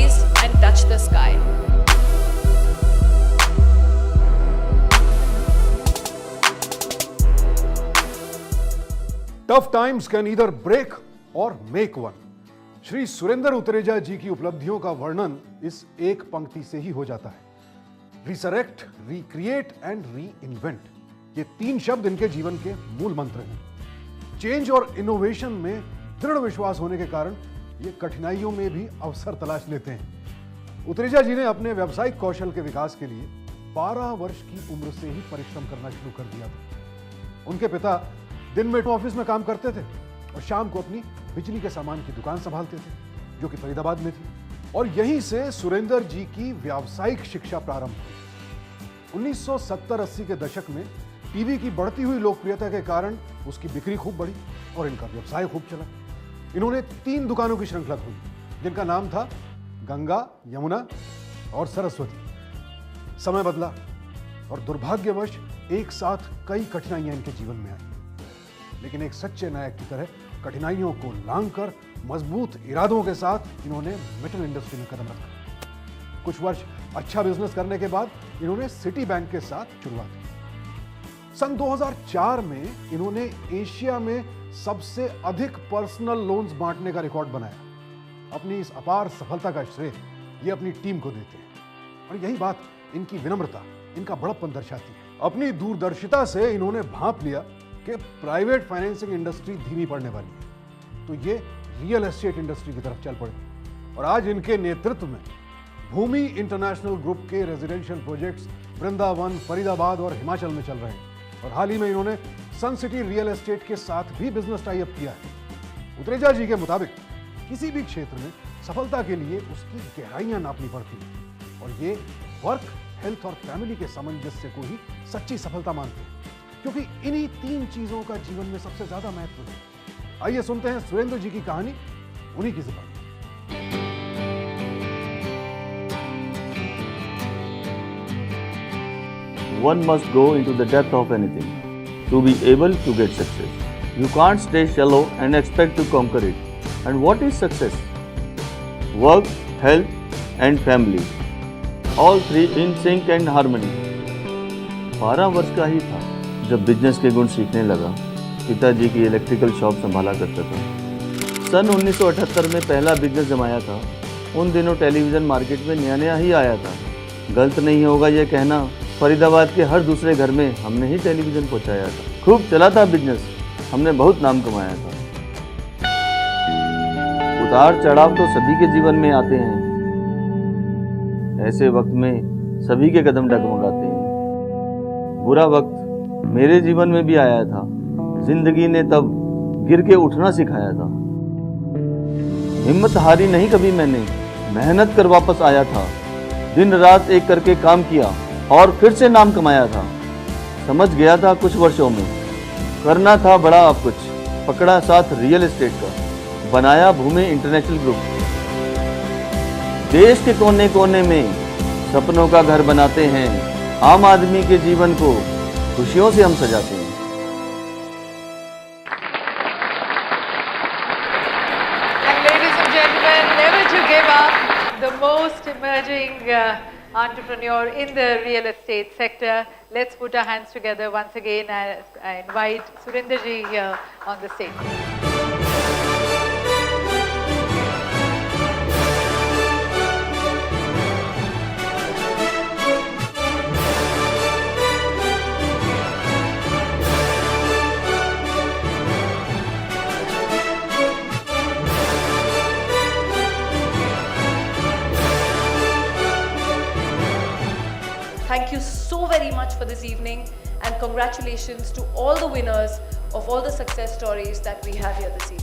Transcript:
stories and touch the sky. Tough times can either break or make one. Shri Surendra Utreja ji की उपलब्धियों का वर्णन इस एक पंक्ति से ही हो जाता है। Resurrect, recreate and re invent, ये तीन शब्द इनके जीवन के मूल मंत्र हैं। चेंज और इनोवेशन में दृढ़ विश्वास होने के कारण ये कठिनाइयों में भी अवसर तलाश लेते हैं। उतरेजा जी ने अपने व्यावसायिक कौशल के विकास के लिए 12 वर्ष की उम्र से ही परिश्रम करना शुरू कर दिया था। उनके पिता दिन में ऑफिस में काम करते थे और शाम को अपनी बिजली के सामान की दुकान संभालते थे, जो कि फरीदाबाद में थी। और यहीं से सुरेंद्र जी की व्यावसायिक शिक्षा प्रारंभ हुई। 1970-80 के दशक में टीवी की बढ़ती हुई लोकप्रियता के कारण उसकी बिक्री खूब बढ़ी और इनका व्यवसाय खूब चला। इन्होंने 3 दुकानों की श्रृंखला खोली, जिनका नाम था गंगा, यमुना और सरस्वती। समय बदला और दुर्भाग्यवश एक साथ कई कठिनाइयां इनके जीवन में आई, लेकिन एक सच्चे नायक की तरह कठिनाइयों को लांघकर मजबूत इरादों के साथ इन्होंने मेटल इंडस्ट्री में कदम रखा। कुछ वर्ष अच्छा बिजनेस करने के बाद इन्होंने सिटी बैंक के साथ शुरुआत की। सन 2004 में इन्होंने एशिया में सबसे अधिक पर्सनल लोन्स बांटने का रिकॉर्ड बनाया। अपनी इस अपार सफलता का श्रेय ये अपनी टीम को देते हैं और यही बात इनकी विनम्रता, इनका बड़प्पन दर्शाती है। अपनी दूरदर्शिता से इन्होंने भांप लिया कि प्राइवेट फाइनेंसिंग इंडस्ट्री धीमी पड़ने वाली है, तो ये रियल एस्टेट इंडस्ट्री की तरफ चल पड़े। और आज इनके नेतृत्व में भूमि इंटरनेशनल ग्रुप के रेजिडेंशियल प्रोजेक्ट्स वृंदावन, फरीदाबाद और हिमाचल में चल रहे हैं। और हाल ही में इन्होंने सन सिटी रियल एस्टेट के साथ भी बिजनेस टाई अप किया है। उतरेजा जी के मुताबिक किसी भी क्षेत्र में सफलता के लिए उसकी गहराइयां नापनी पड़ती हैं और ये वर्क, हेल्थ और फैमिली के सामंजस्य को ही सच्ची सफलता मानते हैं, क्योंकि इन्हीं 3 चीजों का जीवन में सबसे ज्यादा महत्व है। आइए सुनते हैं सुरेंद्र जी की कहानी उन्हीं की जुबान। One must go into the depth of anything to be able to get success. You can't stay shallow and expect to conquer it. And what is success? Work, health and family. All 3 in sync and harmony. 12 वर्ष का ही था जब business के गुण सीखने लगा। पिताजी की इलेक्ट्रिकल शॉप संभाला करता था। सन 1978 में पहला बिजनेस जमाया था। उन दिनों टेलीविज़न मार्केट में नया नया ही आया था। गलत नहीं होगा ये कहना, फरीदाबाद के हर दूसरे घर में हमने ही टेलीविज़न पहुंचाया था। खूब चला था बिजनेस, हमने बहुत नाम कमाया था। उतार चढ़ाव तो सभी के जीवन में आते हैं। ऐसे वक्त में सभी के कदम डगमगाते हैं। बुरा वक्त मेरे जीवन में भी आया था। जिंदगी ने तब गिर के उठना सिखाया था। हिम्मत हारी नहीं कभी मैंने, मेहनत कर वापस आया था। दिन रात एक करके काम किया और फिर से नाम कमाया था। समझ गया था कुछ वर्षों में करना था बड़ा अब कुछ। पकड़ा साथ रियल एस्टेट का, बनाया भूमि इंटरनेशनल ग्रुप। देश के कोने कोने में सपनों का घर बनाते हैं। आम आदमी के जीवन को खुशियों से हम सजाते हैं। And ladies and gentlemen, never to give up, the most emerging entrepreneur in the real estate sector. Let's put our hands together once again as I invite Surinder ji here on the stage. Thank you so very much for this evening and congratulations to all the winners of all the success stories that we have here this evening.